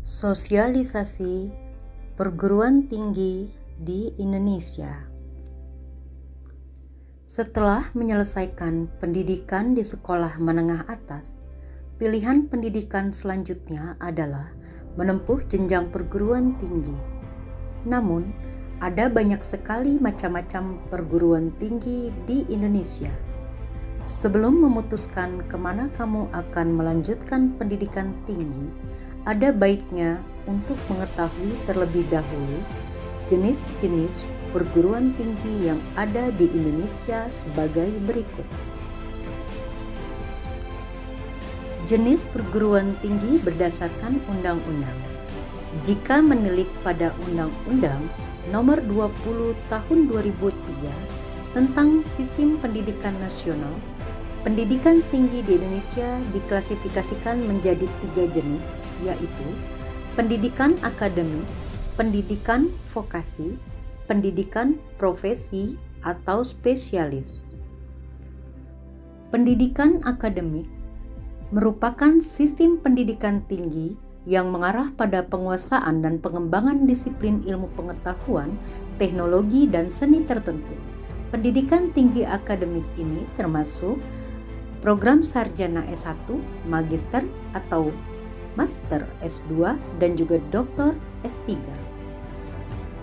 Sosialisasi perguruan tinggi di Indonesia. Setelah menyelesaikan pendidikan di sekolah menengah atas, pilihan pendidikan selanjutnya adalah menempuh jenjang perguruan tinggi. Namun, ada banyak sekali macam-macam perguruan tinggi di Indonesia. Sebelum memutuskan kemana kamu akan melanjutkan pendidikan tinggi, ada baiknya untuk mengetahui terlebih dahulu jenis-jenis perguruan tinggi yang ada di Indonesia sebagai berikut. Jenis perguruan tinggi berdasarkan undang-undang. Jika menilik pada Undang-Undang Nomor 20 Tahun 2003 tentang Sistem Pendidikan Nasional, pendidikan tinggi di Indonesia diklasifikasikan menjadi 3 jenis, yaitu pendidikan akademik, pendidikan vokasi, pendidikan profesi atau spesialis. Pendidikan akademik merupakan sistem pendidikan tinggi yang mengarah pada penguasaan dan pengembangan disiplin ilmu pengetahuan, teknologi, dan seni tertentu. Pendidikan tinggi akademik ini termasuk program sarjana S1, magister atau master S2, dan juga doktor S3.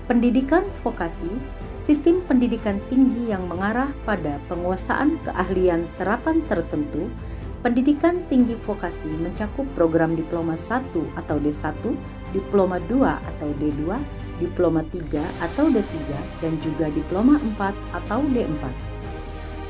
Pendidikan vokasi, sistem pendidikan tinggi yang mengarah pada penguasaan keahlian terapan tertentu. Pendidikan tinggi vokasi mencakup program diploma 1 atau D1, diploma 2 atau D2, diploma 3 atau D3, dan juga diploma 4 atau D4.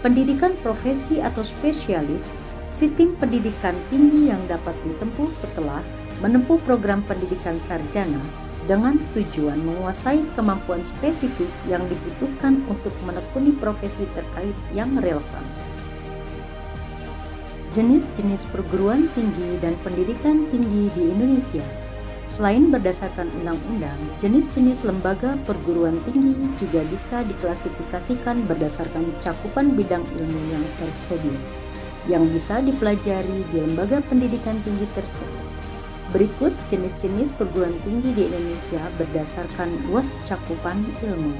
Pendidikan profesi atau spesialis, sistem pendidikan tinggi yang dapat ditempuh setelah menempuh program pendidikan sarjana dengan tujuan menguasai kemampuan spesifik yang dibutuhkan untuk menekuni profesi terkait yang relevan. Jenis-jenis perguruan tinggi dan pendidikan tinggi di Indonesia. Selain berdasarkan undang-undang, jenis-jenis lembaga perguruan tinggi juga bisa diklasifikasikan berdasarkan cakupan bidang ilmu yang tersedia, yang bisa dipelajari di lembaga pendidikan tinggi tersebut. Berikut jenis-jenis perguruan tinggi di Indonesia berdasarkan luas cakupan ilmu.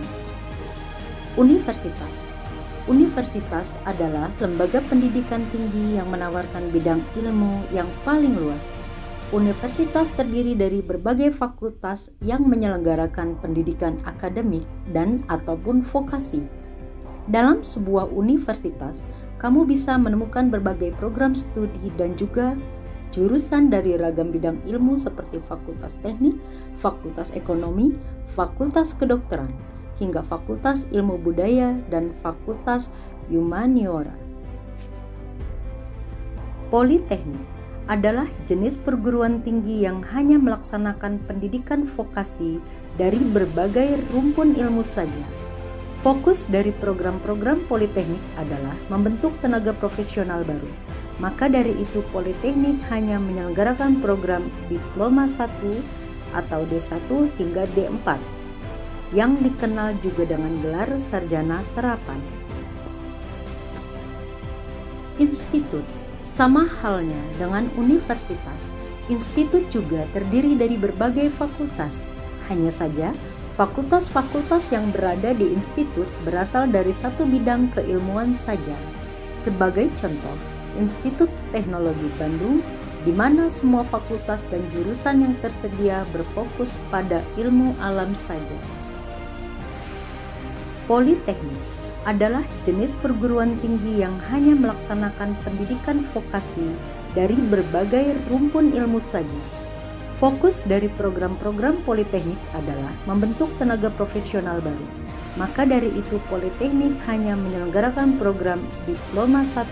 Universitas. Universitas adalah lembaga pendidikan tinggi yang menawarkan bidang ilmu yang paling luas. Universitas terdiri dari berbagai fakultas yang menyelenggarakan pendidikan akademik dan ataupun vokasi. Dalam sebuah universitas, kamu bisa menemukan berbagai program studi dan juga jurusan dari ragam bidang ilmu seperti fakultas teknik, fakultas ekonomi, fakultas kedokteran, hingga fakultas ilmu budaya dan fakultas humaniora. Politeknik adalah jenis perguruan tinggi yang hanya melaksanakan pendidikan vokasi dari berbagai rumpun ilmu saja. Fokus dari program-program politeknik adalah membentuk tenaga profesional baru. Maka dari itu politeknik hanya menyelenggarakan program diploma 1 atau D1 hingga D4 yang dikenal juga dengan gelar sarjana terapan. Institut. Sama halnya dengan universitas, institut juga terdiri dari berbagai fakultas. Hanya saja, fakultas-fakultas yang berada di institut berasal dari satu bidang keilmuan saja. Sebagai contoh, Institut Teknologi Bandung, di mana semua fakultas dan jurusan yang tersedia berfokus pada ilmu alam saja. Politeknik adalah jenis perguruan tinggi yang hanya melaksanakan pendidikan vokasi dari berbagai rumpun ilmu saja. Fokus dari program-program politeknik adalah membentuk tenaga profesional baru. Maka dari itu politeknik hanya menyelenggarakan program diploma 1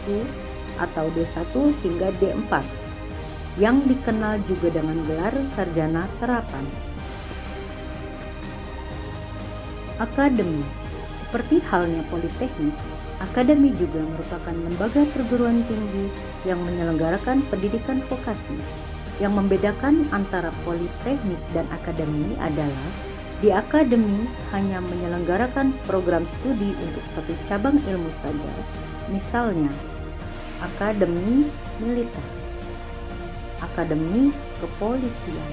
atau D1 hingga D4 yang dikenal juga dengan gelar sarjana terapan. Akademi. Seperti halnya politeknik, akademi juga merupakan lembaga perguruan tinggi yang menyelenggarakan pendidikan vokasi. Yang membedakan antara politeknik dan akademi adalah di akademi hanya menyelenggarakan program studi untuk satu cabang ilmu saja, misalnya akademi militer, akademi kepolisian,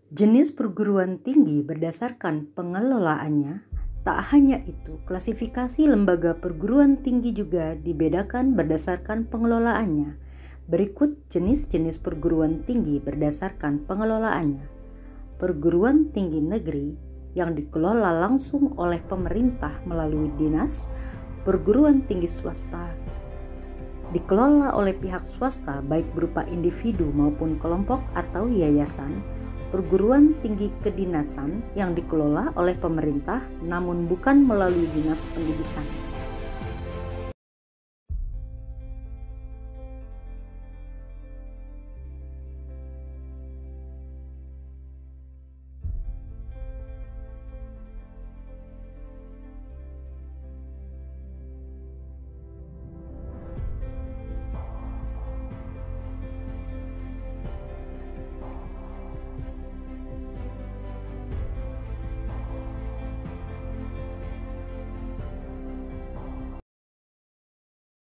Jenis perguruan tinggi berdasarkan pengelolaannya. Tak hanya itu, klasifikasi lembaga perguruan tinggi juga dibedakan berdasarkan pengelolaannya. Berikut jenis-jenis perguruan tinggi berdasarkan pengelolaannya. Perguruan tinggi negeri yang dikelola langsung oleh pemerintah melalui dinas. Perguruan tinggi swasta dikelola oleh pihak swasta baik berupa individu maupun kelompok atau yayasan. Perguruan tinggi kedinasan yang dikelola oleh pemerintah namun bukan melalui dinas pendidikan.